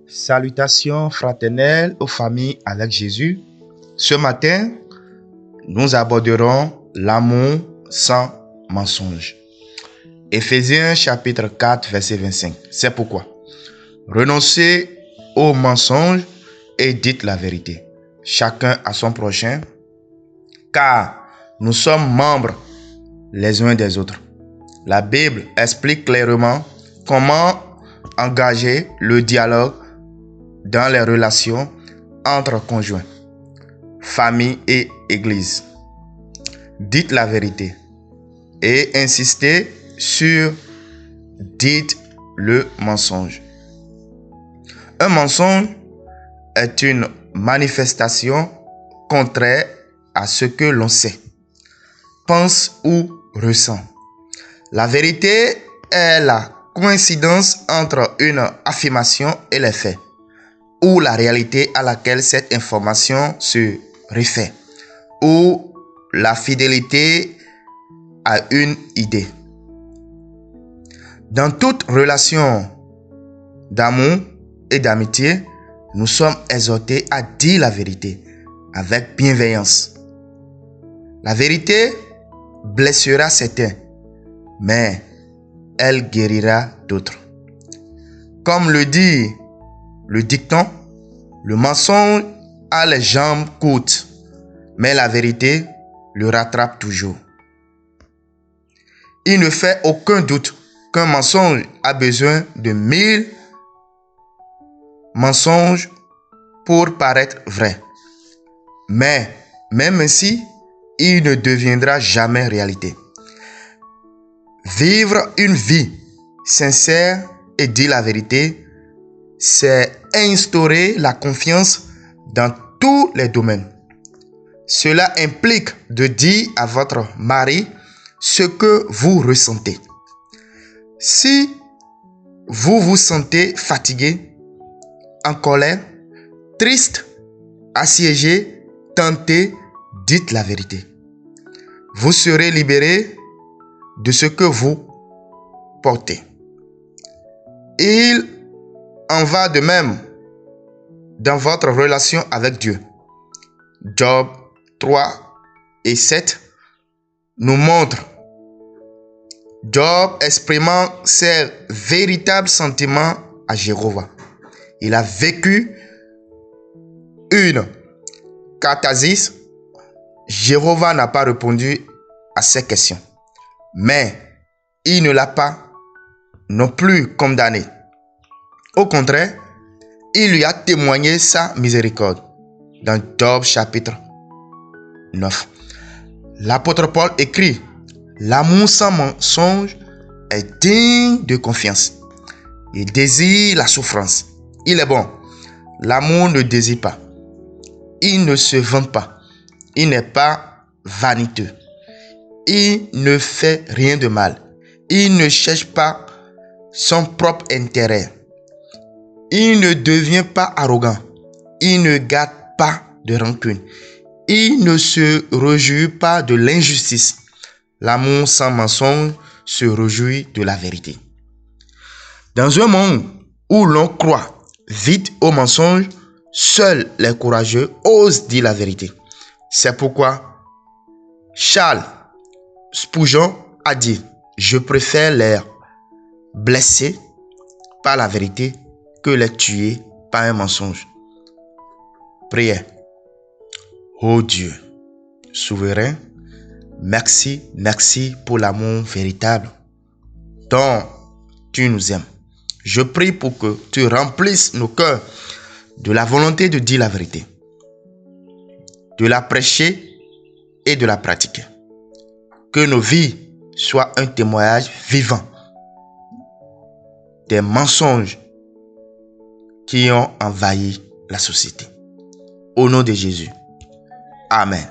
Salutations fraternelles aux familles avec Jésus. Ce matin, nous aborderons l'amour sans mensonge. Éphésiens chapitre 4, verset 25. C'est pourquoi renoncez aux mensonges et dites la vérité, chacun à son prochain, car nous sommes membres les uns des autres. La Bible explique clairement comment engager le dialogue dans les relations entre conjoints, famille et église. Dites la vérité et insistez sur dites le mensonge. Un mensonge est une manifestation contraire à ce que l'on sait, pense ou ressent. La vérité est la coïncidence entre une affirmation et les faits, ou la réalité à laquelle cette information se réfère, ou la fidélité à une idée. Dans toute relation d'amour et d'amitié, nous sommes exhortés à dire la vérité avec bienveillance. La vérité blessera certains, mais elle guérira d'autres. Comme le dit le dicton, le mensonge a les jambes courtes, mais la vérité le rattrape toujours. Il ne fait aucun doute qu'un mensonge a besoin de 1000 mensonges pour paraître vrai. Mais même ainsi, il ne deviendra jamais réalité. Vivre une vie sincère et dire la vérité, c'est instaurer la confiance dans tous les domaines. Cela implique de dire à votre mari ce que vous ressentez. Si vous vous sentez fatigué, en colère, triste, assiégé, tenté, dites la vérité. Vous serez libéré de ce que vous portez. Il en va de même dans votre relation avec Dieu. Job 3 et 7 nous montrent Job exprimant ses véritables sentiments à Jéhovah. Il a vécu une catharsis. Jéhovah n'a pas répondu à ses questions, mais il ne l'a pas non plus condamné. Au contraire, il lui a témoigné sa miséricorde dans Job chapitre 9. L'apôtre Paul écrit: l'amour sans mensonge est digne de confiance. Il désire la souffrance. Il est bon. L'amour ne désire pas. Il ne se vante pas. Il n'est pas vaniteux. Il ne fait rien de mal. Il ne cherche pas son propre intérêt. Il ne devient pas arrogant. Il ne garde pas de rancune. Il ne se réjouit pas de l'injustice. L'amour sans mensonge se réjouit de la vérité. Dans un monde où l'on croit vite aux mensonges, seuls les courageux osent dire la vérité. C'est pourquoi Charles Spurgeon a dit: je préfère les blesser par la vérité que les tuer par un mensonge. Prière. Ô Dieu, souverain, merci pour l'amour véritable dont tu nous aimes. Je prie pour que tu remplisses nos cœurs de la volonté de dire la vérité, de la prêcher et de la pratiquer. Que nos vies soient un témoignage vivant des mensonges qui ont envahi la société. Au nom de Jésus. Amen.